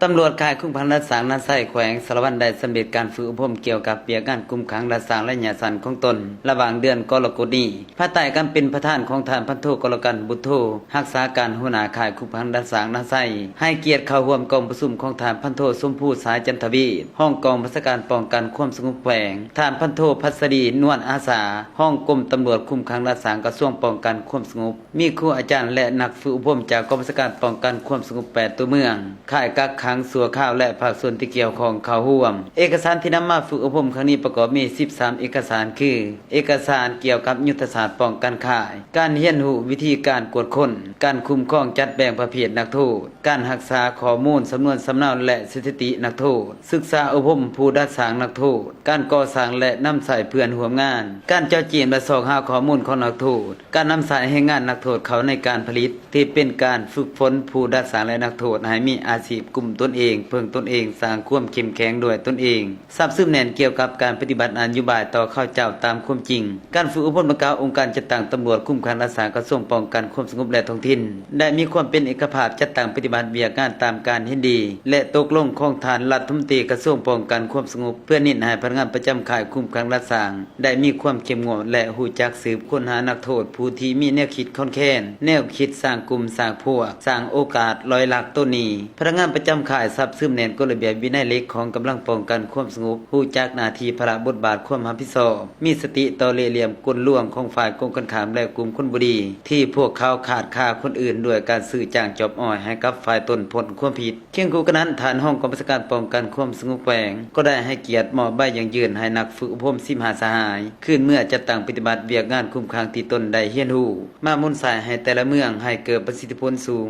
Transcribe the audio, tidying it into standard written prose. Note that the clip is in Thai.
ตำรวจค่ายคุ้มขังรักษานาไส้แขวงสารวัตรได้สำเร็จการฝึกอบรมเกี่ยวกับเปียกงานกุมขังรักษาและหยาสันของตนระหว่างเดือนกรกฎาคมนี้ภายใต้การเป็นประธานของทานพันโทกรกันบุตรโทรักษาการหัวหน้าค่ายคุ้มขังรักษานาไส้ให้เกียรติเข้าร่วมกองประชุมของทานพันโทสมภูสายจันทวีห้องกองบัญชาการป้องกันความสงบแขวงทานพันโทพัสดีนวลอาสาห้องกรมตำรวจคุ้มขังรักษากระทรวงป้องกันความสงบมีครูอาจารย์และนักฝึกอบรมจากกองบัญชาการป้องกันความสงบ8ตัวเมืองค่ายกักขังสัวข้าวและภาคส่วนที่เกี่ยวข้องเข้าร่วมเอกสารที่นำมาฝึกอบรมครั้งนี้ประกอบมี13เอกสารคือเอกสารเกี่ยวกับยุทธศาสตร์ป้องกันข่ายการเรียนรู้วิธีการกวดค้นการคุ้มครองจัดแบ่งประเภทนักโทษการรักษาข้อมูลสำนวนสำเนาและสถิตินักโทษศึกษาอบรมผู้ดัดสร้างนักโทษการก่อสร้างและนำใส่เพื่อนร่วมงานการเจาะจงและสอบหาข้อมูลของนักโทษการนำใส่ให้งานนักโทษเขาในการผลิตที่เป็นการฝึกฝนผู้ดัดสร้างและนักโทษให้มีอาชีพกลุ่มตนเองเพิ่งตนเองสร้างความเข้มแข็งด้วยตนเองทราบซึ้งแน่นเกี่ยวกับการปฏิบัตินโยบายต่อข้าเจ้าตามความจริงการฝึกอบรมประกาศองค์การจัดตั้งตำรวจคุ้มขังรักษากระทรวงป้องกันความสงบและท้องถิ่นได้มีความเป็นเอกภาพจัดตั้งปฏิบัติเวียกงานตามการเห็นดีและตกลงของฐานรัฐมนตรีกระทรวงป้องกันความสงบเพื่อเน้นให้พนักงานประจำค่ายคุ้มขังรักษาได้มีความเข้มงวดและหูจักสืบค้นหานักโทษผู้ที่มีแนวคิดค่อนแค้นแนวคิดสร้างกลุ่มสร้างพวกสร้างโอกาสลอยหลักต้นนี้พนักงานประจำค่ายทราบซึ้งแน่นกฎระเบียบวินัยเล็กของกำลังป้องกันความสงบหูจักหน้าที่ภาระบทบาทความรับผิดชอบมีสติต่อเล่ห์เหลี่ยมกลลวงของฝ่ายกองกันขามและกลุ่มคนบุรีที่พวกเขาขาดค่าคนอื่นด้วยการซื้อจ้างจอบอ้อยให้กับฝ่ายตนพ้นความผิดเคียงคู่กันนั้นฐานห้องกองบัญชาการป้องกันความสงบแขวงก็ได้ให้เกียรติมอบใบอย่างยืนให้นักฝึกอบรม15สหายขึ้นเมื่อจัดตั้งปฏิบัติเวียกงานคุ้มขังที่ตนได้เรียนรู้มามุ่นสายให้แต่ละเมืองให้เกิดประสิทธิผลสูง